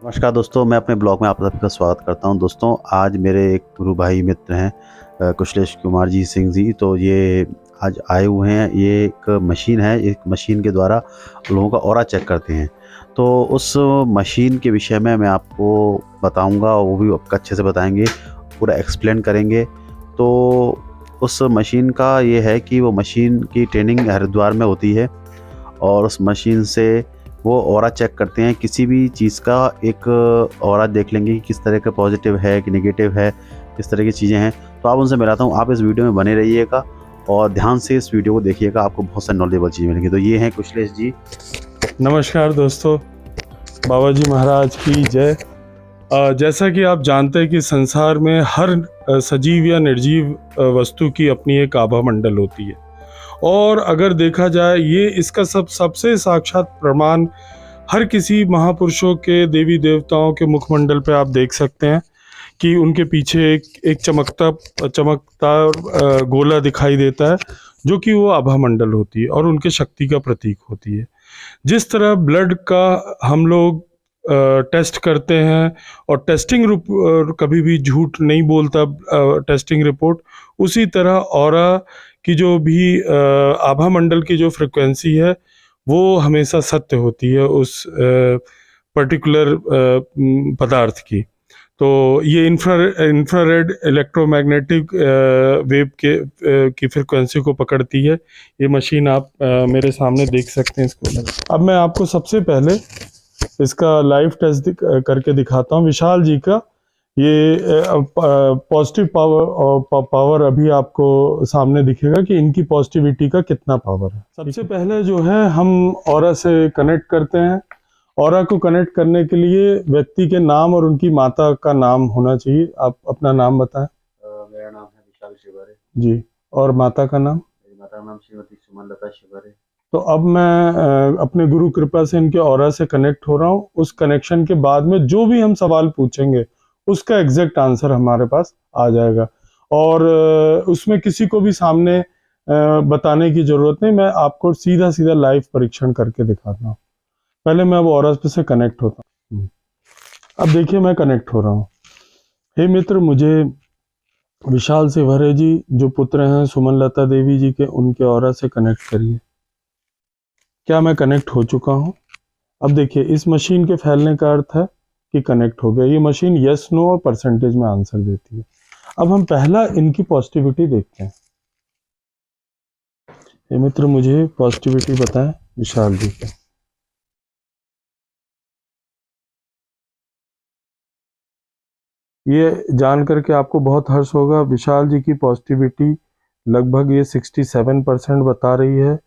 नमस्कार दोस्तों, मैं अपने ब्लॉग में आप सबका स्वागत करता हूं। दोस्तों, आज मेरे एक गुरु भाई मित्र हैं कुशलेश कुमार जी सिंह जी। तो ये आज आए हुए हैं। ये एक मशीन है, एक मशीन के द्वारा लोगों का ऑरा चेक करते हैं। तो उस मशीन के विषय में मैं आपको बताऊंगा, वो भी आपको अच्छे से बताएंगे, पूरा एक्सप्लेन करेंगे। तो उस मशीन का ये है कि वो मशीन की ट्रेनिंग हरिद्वार में होती है और उस मशीन से वो ऑरा चेक करते हैं। किसी भी चीज़ का एक ऑरा देख लेंगे कि किस तरह का पॉजिटिव है कि नेगेटिव है, किस तरह की चीज़ें हैं। तो आप उनसे मिलाता हूँ। आप इस वीडियो में बने रहिएगा और ध्यान से इस वीडियो को देखिएगा, आपको बहुत सारी नॉलेजेबल चीज़ मिलेंगी। तो ये हैं कुशलेश जी। नमस्कार दोस्तों, बाबा जी महाराज की जय। जैसा कि आप जानते हैं कि संसार में हर सजीव या निर्जीव वस्तु की अपनी एक आभा मंडल होती है, और अगर देखा जाए ये इसका सबसे साक्षात प्रमाण हर किसी महापुरुषों के, देवी देवताओं के मुखमंडल पे आप देख सकते हैं कि उनके पीछे एक चमकता गोला दिखाई देता है, जो कि वो आभा मंडल होती है और उनके शक्ति का प्रतीक होती है। जिस तरह ब्लड का हम लोग टेस्ट करते हैं और टेस्टिंग कभी भी झूठ नहीं बोलता, टेस्टिंग रिपोर्ट, उसी तरह ऑरा की जो भी आभा मंडल की जो फ्रिक्वेंसी है वो हमेशा सत्य होती है उस पर्टिकुलर पदार्थ की। तो ये इंफ्रारेड इलेक्ट्रोमैग्नेटिक वेव की फ्रिक्वेंसी को पकड़ती है। ये मशीन आप मेरे सामने देख सकते हैं इसको। अब मैं आपको सबसे पहले इसका लाइव टेस्ट करके दिखाता हूँ। विशाल जी का ये पॉजिटिव पावर अभी आपको सामने दिखेगा कि इनकी पॉजिटिविटी का कितना पावर है। सबसे पहले जो है हम ऑरा से कनेक्ट करते हैं। ऑरा को कनेक्ट करने के लिए व्यक्ति के नाम और उनकी माता का नाम होना चाहिए। आप अपना नाम बताएं। मेरा नाम है विशाल शिवारे जी। और माता का नाम? मेरी माता का नाम श्रीमती सुमन लता शिवारे। तो अब मैं अपने गुरु कृपा से इनके ऑरा से कनेक्ट हो रहा हूँ। उस कनेक्शन के बाद में जो भी हम सवाल पूछेंगे उसका एग्जैक्ट आंसर हमारे पास आ जाएगा, और उसमें किसी को भी सामने बताने की जरूरत नहीं। मैं आपको सीधा सीधा लाइव परीक्षण करके दिखाता हूँ। पहले मैं अब ऑरा से कनेक्ट होता हूँ। अब देखिए मैं कनेक्ट हो रहा हूँ। हे मित्र, मुझे विशाल शिवारे जी जो पुत्र हैं सुमन लता देवी जी के, उनके ऑरा से कनेक्ट करिए। क्या मैं कनेक्ट हो चुका हूँ? अब देखिए इस मशीन के फैलने का अर्थ है कि कनेक्ट हो गया। ये मशीन यस नो और परसेंटेज में आंसर देती है। अब हम पहला इनकी पॉजिटिविटी देखते हैं। ये मित्र मुझे पॉजिटिविटी बताएं विशाल जी की। ये जान करके आपको बहुत हर्ष होगा, विशाल जी की पॉजिटिविटी लगभग ये 67% बता रही है,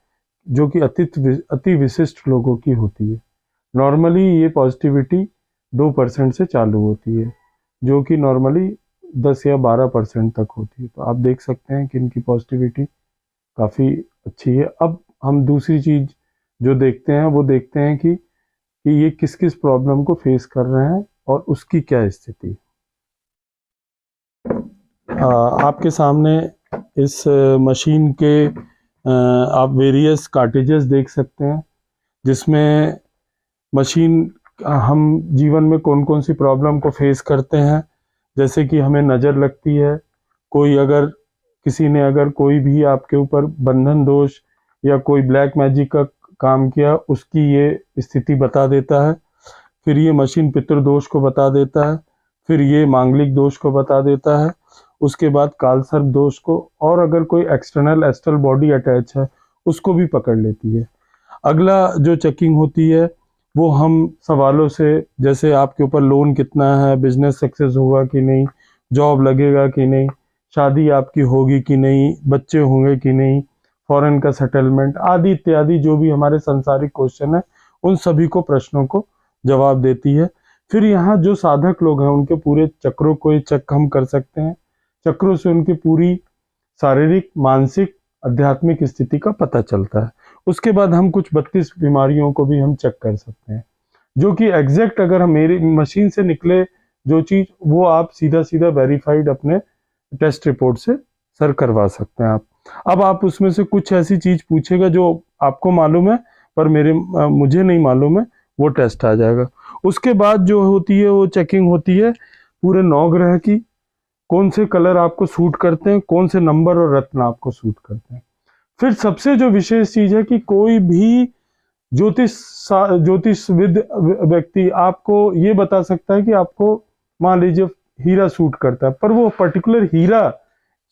जो कि अति विशिष्ट लोगों की होती है। नॉर्मली ये पॉजिटिविटी 2% से चालू होती है, जो कि नॉर्मली 10 या 12% तक होती है। तो आप देख सकते हैं कि इनकी पॉजिटिविटी काफ़ी अच्छी है। अब हम दूसरी चीज़ जो देखते हैं वो देखते हैं कि ये किस किस प्रॉब्लम को फेस कर रहे हैं और उसकी क्या स्थिति। आपके सामने इस मशीन के आप वेरियस कार्टेजेस देख सकते हैं, जिसमें मशीन हम जीवन में कौन कौन सी प्रॉब्लम को फेस करते हैं। जैसे कि हमें नज़र लगती है, किसी ने अगर कोई भी आपके ऊपर बंधन दोष या कोई ब्लैक मैजिक का काम किया, उसकी ये स्थिति बता देता है। फिर ये मशीन पितृदोष को बता देता है, फिर ये मांगलिक दोष को बता देता है, उसके बाद कालसर्प दोष को, और अगर कोई एक्सटर्नल एस्ट्रल बॉडी अटैच है उसको भी पकड़ लेती है। अगला जो चेकिंग होती है वो हम सवालों से, जैसे आपके ऊपर लोन कितना है, बिजनेस सक्सेस होगा कि नहीं, जॉब लगेगा कि नहीं, शादी आपकी होगी कि नहीं, बच्चे होंगे कि नहीं, फॉरेन का सेटलमेंट आदि इत्यादि जो भी हमारे संसारिक क्वेश्चन है, उन सभी को प्रश्नों को जवाब देती है। फिर यहाँ जो साधक लोग हैं उनके पूरे चक्रों को ये चेक हम कर सकते हैं। चक्रों से उनकी पूरी शारीरिक, मानसिक, आध्यात्मिक स्थिति का पता चलता है। उसके बाद हम कुछ 32 बीमारियों को भी हम चेक कर सकते हैं, जो कि एग्जैक्ट अगर हम मेरी मशीन से निकले जो चीज़, वो आप सीधा सीधा वेरीफाइड अपने टेस्ट रिपोर्ट से सर करवा सकते हैं आप। अब आप उसमें से कुछ ऐसी चीज़ पूछेगा जो आपको मालूम है पर मुझे नहीं मालूम है, वो टेस्ट आ जाएगा। उसके बाद जो होती है वो चेकिंग होती है पूरे 9 ग्रह की, कौन से कलर आपको सूट करते हैं, कौन से नंबर और रत्न आपको सूट करते हैं। फिर सबसे जो विशेष चीज है कि कोई भी ज्योतिषविद व्यक्ति आपको ये बता सकता है कि आपको मान लीजिए हीरा सूट करता है, पर वो पर्टिकुलर हीरा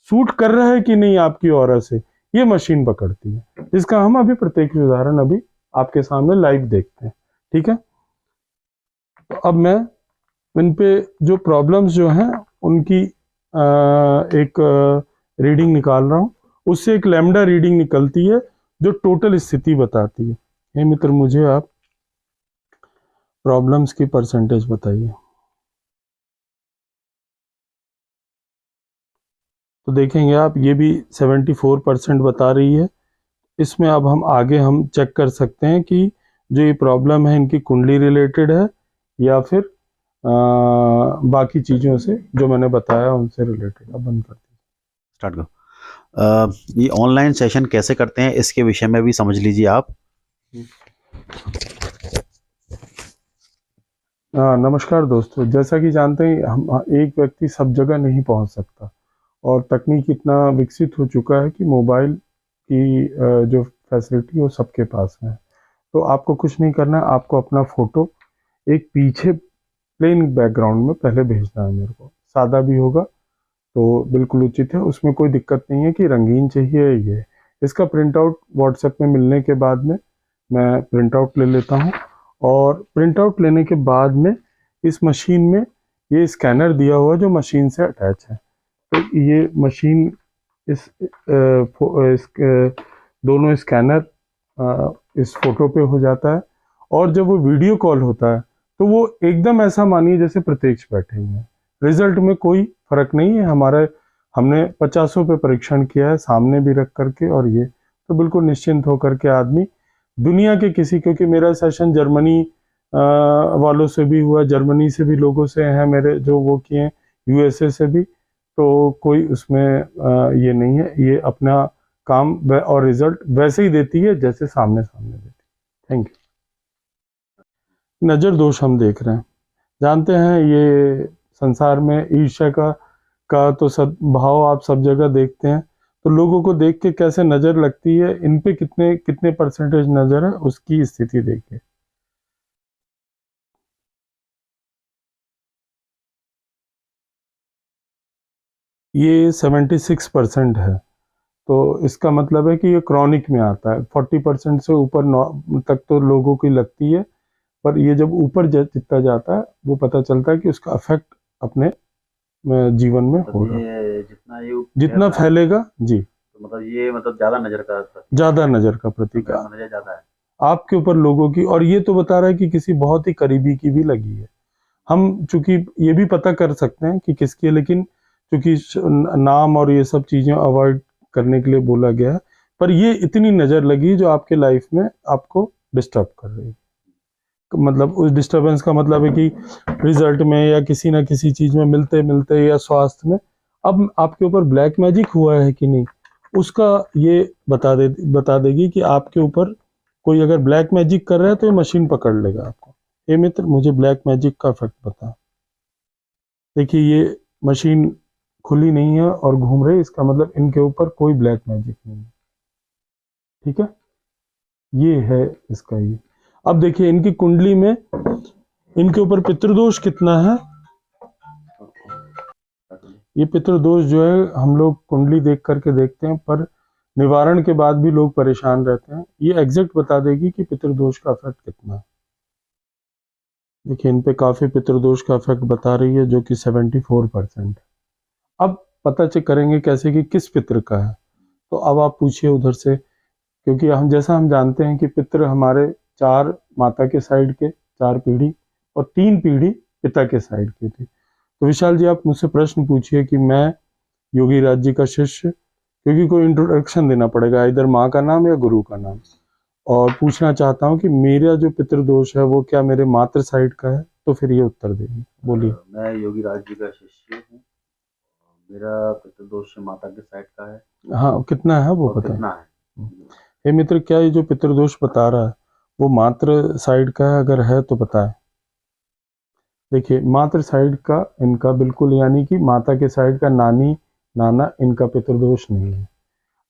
सूट कर रहा है कि नहीं आपकी ऑरा से, ये मशीन पकड़ती है। इसका हम अभी प्रत्येक उदाहरण अभी आपके सामने लाइव देखते हैं। ठीक है, तो अब मैं इन पे जो प्रॉब्लम्स जो हैं उनकी एक रीडिंग निकाल रहा हूँ। उससे एक लैम्डा रीडिंग निकलती है जो टोटल स्थिति बताती है। हे मित्र, मुझे आप प्रॉब्लम्स की परसेंटेज बताइए। तो देखेंगे आप, ये भी 74% बता रही है। इसमें अब हम चेक कर सकते हैं कि जो ये प्रॉब्लम है इनकी कुंडली रिलेटेड है या फिर बाकी चीज़ों से जो मैंने बताया उनसे रिलेटेड। अब बंद कर दीजिए, स्टार्ट करो। ये ऑनलाइन सेशन कैसे करते हैं इसके विषय में भी समझ लीजिए आप। नमस्कार दोस्तों, जैसा कि जानते हैं हम एक व्यक्ति सब जगह नहीं पहुंच सकता और तकनीक इतना विकसित हो चुका है कि मोबाइल की जो फैसिलिटी वो सबके पास है। तो आपको कुछ नहीं करना है, आपको अपना फोटो एक पीछे प्लेन बैकग्राउंड में पहले भेजना है मेरे को। सादा भी होगा तो बिल्कुल उचित है, उसमें कोई दिक्कत नहीं है कि रंगीन चाहिए। ये इसका प्रिंट आउट व्हाट्सएप में मिलने के बाद में मैं प्रिंट आउट ले लेता हूँ, और प्रिंट आउट लेने के बाद में इस मशीन में ये स्कैनर दिया हुआ जो मशीन से अटैच है। तो ये मशीन इस दोनों स्कैनर इस फोटो पे हो जाता है, और जब वो वीडियो कॉल होता है तो वो एकदम ऐसा मानिए जैसे प्रत्यक्ष बैठे हुए हैं। रिजल्ट में कोई फर्क नहीं है। हमने 50 पे परीक्षण किया है सामने भी रख करके, और ये तो बिल्कुल निश्चिंत होकर के आदमी दुनिया के किसी, क्योंकि मेरा सेशन जर्मनी वालों से भी हुआ, जर्मनी से भी लोगों से हैं मेरे जो वो किए हैं, यूएसए से भी, तो कोई उसमें ये नहीं है। ये अपना काम और रिजल्ट वैसे ही देती है जैसे सामने देती है। Thank you. नज़र दोष हम देख रहे हैं, जानते हैं ये संसार में ईर्ष्या का तो सद्भाव आप सब जगह देखते हैं। तो लोगों को देख के कैसे नज़र लगती है, इन पे कितने परसेंटेज नज़र है उसकी स्थिति देखिए। ये 76% है, तो इसका मतलब है कि ये क्रॉनिक में आता है। 40% से ऊपर तक तो लोगों की लगती है, पर ये जब ऊपर जितना जाता है वो पता चलता है कि उसका इफेक्ट अपने जीवन में होगा। जितना फैलेगा जी, तो मतलब ये ज्यादा नजर का प्रतीक ज्यादा है आपके ऊपर लोगों की। और ये तो बता रहा है कि किसी बहुत ही करीबी की भी लगी है। हम चूंकि ये भी पता कर सकते हैं कि किसकी है, लेकिन चूंकि नाम और ये सब चीजें अवॉइड करने के लिए बोला गया है, पर ये इतनी नजर लगी जो आपके लाइफ में आपको डिस्टर्ब कर रही है। मतलब उस डिस्टरबेंस का मतलब है कि रिजल्ट में या किसी ना किसी चीज में मिलते मिलते या स्वास्थ्य में, अब आपके ऊपर ब्लैक मैजिक हुआ है कि नहीं उसका ये बता देगी कि आपके ऊपर कोई अगर ब्लैक मैजिक कर रहा है तो ये मशीन पकड़ लेगा आपको। ये मित्र, मुझे ब्लैक मैजिक का इफेक्ट बता। देखिए ये मशीन खुली नहीं है और घूम रही, इसका मतलब इनके ऊपर कोई ब्लैक मैजिक नहीं है। ठीक है, ये है इसका ये। अब देखिए इनकी कुंडली में इनके ऊपर पितृदोष कितना है। ये पितृदोष जो है हम लोग कुंडली देख करके देखते हैं, पर निवारण के बाद भी लोग परेशान रहते हैं। ये एग्जैक्ट बता देगी कि पितृदोष का इफेक्ट कितना है। देखिए इन पे काफी पितृदोष का इफेक्ट बता रही है जो कि 74% है। अब पता चेक करेंगे कैसे कि किस पितृ का है। तो अब आप पूछिए उधर से, क्योंकि हम जानते हैं कि पितृ हमारे 4 माता के साइड के 4 पीढ़ी और 3 पीढ़ी पिता के साइड की थी। तो विशाल जी आप मुझसे प्रश्न पूछिए कि मैं योगी राज जी का शिष्य, क्योंकि कोई इंट्रोडक्शन देना पड़ेगा, इधर माँ का नाम या गुरु का नाम, और पूछना चाहता हूँ कि मेरा जो पितृदोष है वो क्या मेरे मातृ साइड का है। तो फिर ये उत्तर देंगे, बोलिए। मैं योगी राज जी का शिष्य हूँ, मेरा पितृदोष माता के साइड का है। हाँ, कितना है वो पता है? हे मित्र, क्या ये जो पितृदोष बता रहा है वो मातृ साइड का है? अगर है तो बताएं। देखिए मातृ साइड का इनका बिल्कुल, यानी कि माता के साइड का नानी नाना इनका पितृदोष नहीं है।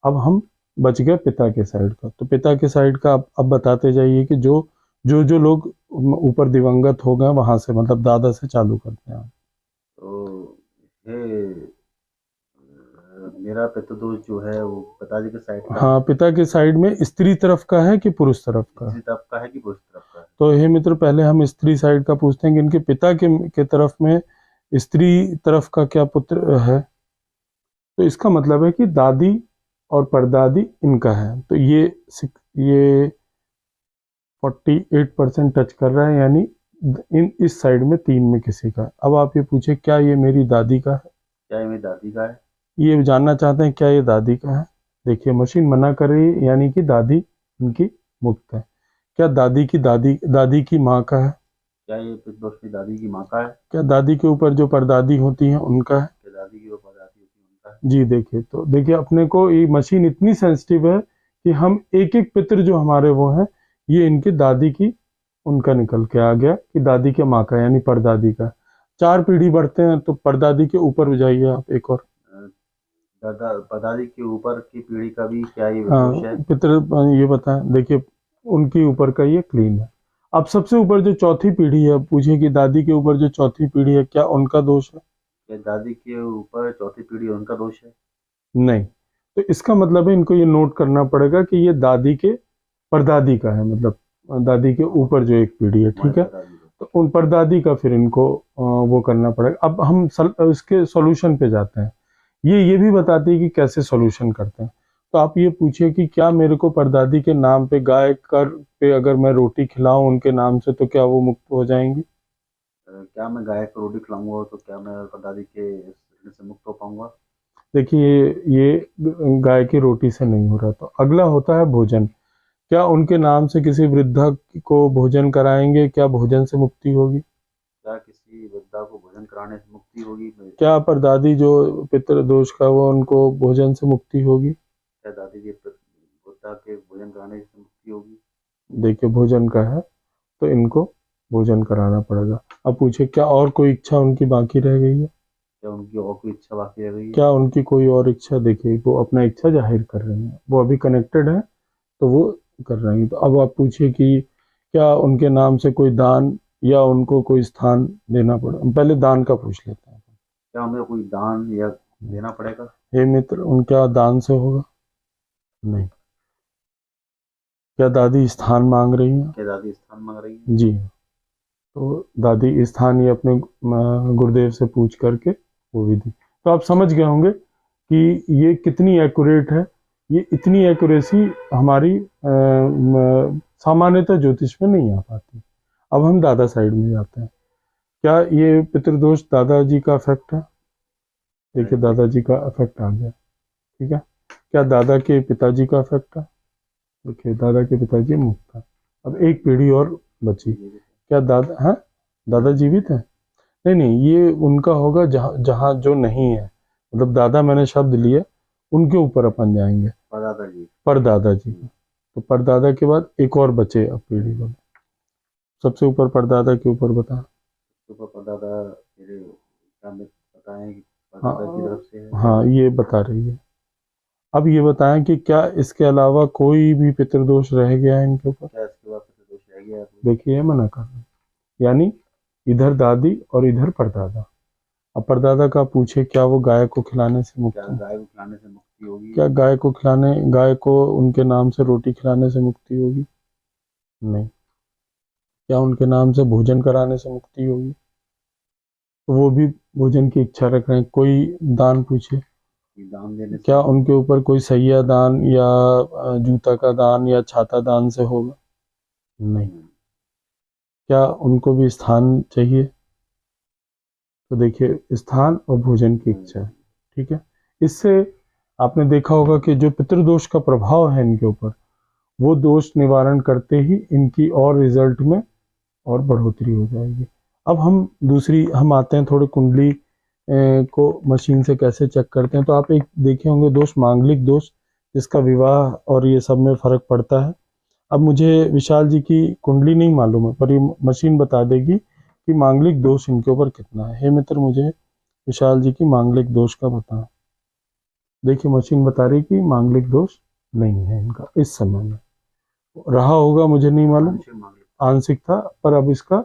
अब हम बच गए पिता के साइड का। तो पिता के साइड का अब बताते जाइए कि जो लोग ऊपर दिवंगत हो गए वहां से, मतलब दादा से चालू करते हैं। तो ये मेरा पितृदोष जो है वो पिताजी के साइड का हाँ, पिता के साइड में स्त्री तरफ का है कि पुरुष तरफ का? स्त्री तरफ का है कि पुरुष तरफ का है? तो हे मित्र, पहले हम स्त्री साइड का पूछते हैं कि इनके पिता के तरफ में स्त्री तरफ का क्या पुत्र है। तो इसका मतलब है कि दादी और परदादी इनका है। तो ये 48% टच कर रहा है, यानी इस साइड में 3 में किसी का। अब आप ये पूछे क्या ये मेरी दादी का है? क्या ये मेरी दादी का है? ये जानना चाहते हैं क्या ये दादी का है। देखिए मशीन मना कर रही है, यानी कि दादी इनकी मुक्त है। क्या दादी की माँ का है? क्या ये पितृदोष मेरी दादी की माँ का है? क्या दादी के ऊपर जो परदादी होती हैं उनका है? क्या दादी की ऊपर दादी होती है उनका है? जी देखिए, तो देखिए अपने को ये मशीन इतनी सेंसिटिव है कि हम एक एक पितृ जो हमारे वो हैं, ये इनकी दादी की उनका निकल के आ गया कि दादी के माँ का, यानी परदादी का। 4 पीढ़ी बढ़ते हैं तो परदादी के ऊपर जाइए आप एक और। दादा परदादी के ऊपर की पीढ़ी का भी क्या ये हाँ, दोष है? पितृ ये बताएं। देखिए उनकी ऊपर का ये क्लीन है। अब सबसे ऊपर जो चौथी पीढ़ी है, पूछिए कि दादी के ऊपर जो चौथी पीढ़ी है क्या उनका दोष है? क्या दादी के ऊपर चौथी पीढ़ी उनका दोष है? नहीं। तो इसका मतलब है इनको ये नोट करना पड़ेगा कि ये दादी के परदादी का है, मतलब दादी के ऊपर जो एक पीढ़ी है, ठीक है। तो उन परदादी का फिर इनको वो करना पड़ेगा। अब हम इसके सॉल्यूशन पे जाते हैं। ये भी बताती है कि कैसे सॉल्यूशन करते हैं। तो आप ये पूछिए कि क्या मेरे को परदादी के नाम पे गाय कर पे अगर मैं रोटी खिलाऊं उनके नाम से, तो क्या वो मुक्त हो जाएंगी? क्या मैं गाय को रोटी खिलाऊंगा तो क्या मैं परदादी के ऋण से मुक्त हो पाऊंगा? देखिए ये गाय की रोटी से नहीं हो रहा। तो अगला होता है भोजन। क्या उनके नाम से किसी वृद्धा को भोजन कराएंगे, क्या भोजन से मुक्ति होगी? क्या किसी वृद्धा को भोजन कराने से मुक्ति होगी? क्या परदादी जो पितृ दोष का वो उनको भोजन से मुक्ति होगी? क्या दादी के वृद्धा के भोजन कराने से मुक्ति होगी? देखिए भोजन का है तो इनको भोजन कराना पड़ेगा। अब पूछे क्या और कोई इच्छा उनकी बाकी रह गई है? क्या उनकी और कोई इच्छा बाकी रह गई है? क्या उनकी कोई और इच्छा? देखिए वो अपना इच्छा जाहिर कर रही है, वो अभी कनेक्टेड है तो वो कर रही है। तो अब आप पूछिए कि क्या उनके नाम से कोई दान या उनको कोई स्थान देना पड़े। पहले दान का पूछ लेते हैं। क्या हमें कोई दान या देना पड़ेगा? हे मित्र, उनका दान से होगा? नहीं। क्या दादी स्थान मांग रही है? क्या दादी स्थान मांग रही है? जी। तो दादी स्थान ये अपने गुरुदेव से पूछ करके वो विधि। तो आप समझ गए होंगे कि ये कितनी एक्यूरेट है। ये इतनी एक्यूरेसी हमारी सामान्यतः ज्योतिष में नहीं आ पाती। अब हम दादा साइड में जाते हैं। क्या ये पितृदोष दादाजी का इफेक्ट है? देखिए दादाजी का इफेक्ट आ गया, ठीक है। क्या दादा के पिताजी का इफेक्ट है? देखिए दादा के पिताजी मुक्त है। अब एक पीढ़ी और बची। क्या दादा, हाँ दादा जीवित है? नहीं नहीं, ये उनका होगा जहाँ जो नहीं है। मतलब दादा मैंने शब्द लिए, उनके ऊपर अपन जाएंगे। परदादा जी। तो परदादा के बाद एक और बचे अब पीढ़ी में। सबसे ऊपर परदादा के ऊपर बता। परदादा बताएं कि परदादा की तरफ से है। हाँ ये बता रही है। अब ये बताएं कि क्या इसके अलावा कोई भी पितृदोष रह गया है इनके ऊपर? क्या इसके बाद पितृदोष रह गया? देखिए मना कर रहे, यानी इधर दादी और इधर परदादा। अब परदादा का पूछे क्या वो गाय को खिलाने से मुक्त है? गाय को खिलाने से मुक्ति होगी? क्या गाय को उनके नाम से रोटी खिलाने से मुक्ति होगी? नहीं। क्या उनके नाम से भोजन कराने से मुक्ति होगी? तो वो भी भोजन की इच्छा रख रहे हैं। कोई दान पूछे, दान देने क्या उनके ऊपर कोई सैया दान या जूता का दान या छाता दान से होगा? नहीं। क्या उनको भी स्थान चाहिए? तो देखिए स्थान और भोजन की इच्छा है, ठीक है। इससे आपने देखा होगा कि जो पितृदोष का प्रभाव है इनके ऊपर, वो दोष निवारण करते ही इनकी और रिजल्ट में और बढ़ोतरी हो जाएगी। अब हम आते हैं थोड़े कुंडली को मशीन से कैसे चेक करते हैं। तो आप एक देखे होंगे दोष, मांगलिक दोष, जिसका विवाह और ये सब में फर्क पड़ता है। अब मुझे विशाल जी की कुंडली नहीं मालूम है, पर ये मशीन बता देगी कि मांगलिक दोष इनके ऊपर कितना है। हे मित्र, मुझे विशाल जी की मांगलिक दोष का बताएं। देखिए मशीन बता रही कि मांगलिक दोष नहीं है इनका इस समय में, रहा होगा मुझे नहीं मालूम, आंशिक था, पर अब इसका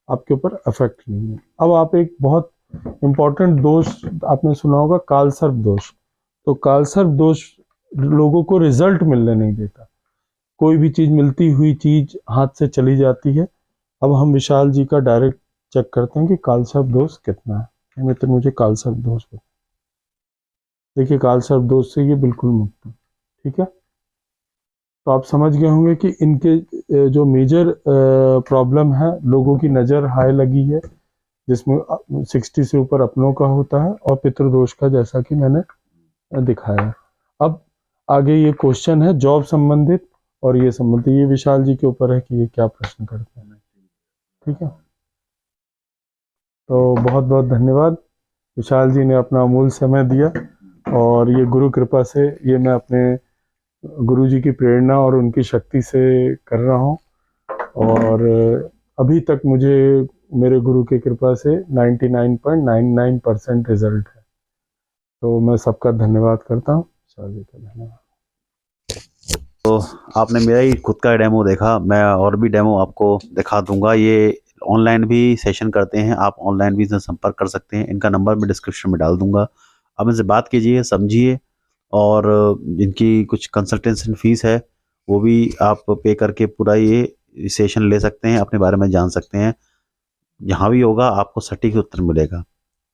आपके ऊपर इफेक्ट नहीं है। अब आप एक बहुत इंपॉर्टेंट दोष आपने सुना होगा, कालसर्प दोष। तो कालसर्प दोष लोगों को रिजल्ट मिलने नहीं देता, कोई भी चीज मिलती हुई चीज हाथ से चली जाती है। अब हम विशाल जी का डायरेक्ट चेक करते हैं कि कालसर्प दोष कितना है। मित्र मुझे कालसर्प दोष बताओ। देखिए कालसर्प दोष से ये बिल्कुल मुक्त है, ठीक है। तो आप समझ गए होंगे कि इनके जो मेजर प्रॉब्लम है, लोगों की नज़र हाई लगी है, जिसमें 60 से ऊपर अपनों का होता है, और पितृदोष का, जैसा कि मैंने दिखाया। अब आगे ये क्वेश्चन है जॉब संबंधित और ये संबंधित, ये विशाल जी के ऊपर है कि ये क्या प्रश्न करते हैं, ठीक है। तो बहुत बहुत धन्यवाद, विशाल जी ने अपना अमूल्य समय दिया, और ये गुरु कृपा से, ये मैं अपने गुरु जी की प्रेरणा और उनकी शक्ति से कर रहा हूँ, और अभी तक मुझे मेरे गुरु की कृपा से 99.99% रिजल्ट है। तो मैं सबका धन्यवाद करता हूँ। शादी का धन्यवाद। तो आपने मेरा ही खुद का डेमो देखा, मैं और भी डेमो आपको दिखा दूंगा। ये ऑनलाइन भी सेशन करते हैं, आप ऑनलाइन भी इनसे संपर्क कर सकते हैं। इनका नंबर मैं डिस्क्रिप्शन में डाल दूंगा, आप इनसे बात कीजिए, समझिए, और इनकी कुछ कंसल्टेशन फीस है वो भी आप पे करके पूरा ये सेशन ले सकते हैं, अपने बारे में जान सकते हैं। यहाँ भी होगा, आपको सटीक उत्तर मिलेगा।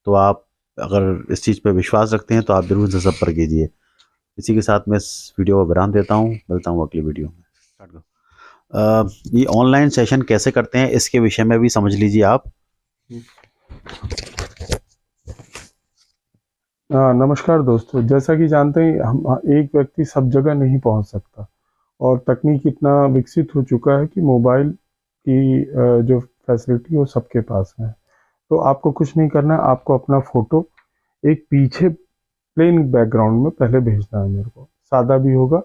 तो आप अगर इस चीज़ पे विश्वास रखते हैं तो आप जरूर इनसे संपर्क कीजिए। इसी के साथ मैं इस वीडियो को विराम देता हूँ, मिलता हूँ अगली वीडियो में। ये ऑनलाइन सेशन कैसे करते हैं इसके विषय में भी समझ लीजिए आप। नमस्कार दोस्तों, जैसा कि जानते हैं हम एक व्यक्ति सब जगह नहीं पहुंच सकता, और तकनीक इतना विकसित हो चुका है कि मोबाइल की जो फैसिलिटी वो सबके पास है। तो आपको कुछ नहीं करना है, आपको अपना फोटो एक पीछे प्लेन बैकग्राउंड में पहले भेजना है मेरे को, सादा भी होगा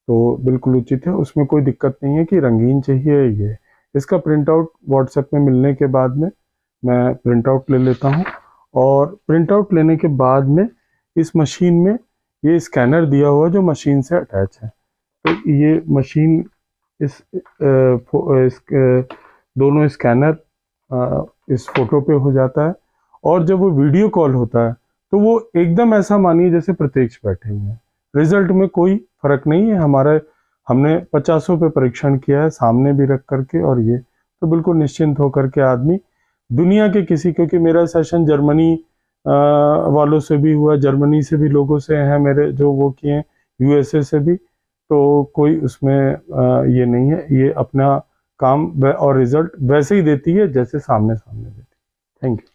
तो बिल्कुल उचित है, उसमें कोई दिक्कत नहीं है कि रंगीन चाहिए। ये इसका प्रिंट आउट व्हाट्सएप में मिलने के बाद में मैं प्रिंट आउट ले लेता हूँ, और प्रिंट आउट लेने के बाद में इस मशीन में ये स्कैनर दिया हुआ जो मशीन से अटैच है, तो ये मशीन दोनों स्कैनर इस फोटो पे हो जाता है, और जब वो वीडियो कॉल होता है तो वो एकदम ऐसा मानिए जैसे प्रत्यक्ष बैठे हुए हैं। रिजल्ट में कोई फर्क नहीं है हमारा, हमने 50 पे परीक्षण किया है सामने भी रख करके, और ये तो बिल्कुल निश्चिंत होकर के आदमी दुनिया के किसी, क्योंकि मेरा सेशन जर्मनी वालों से भी हुआ, जर्मनी से भी लोगों से हैं मेरे जो वो किए हैं, यूएसए से भी, तो कोई उसमें ये नहीं है। ये अपना काम और रिजल्ट वैसे ही देती है जैसे सामने सामने देती है। Thank you.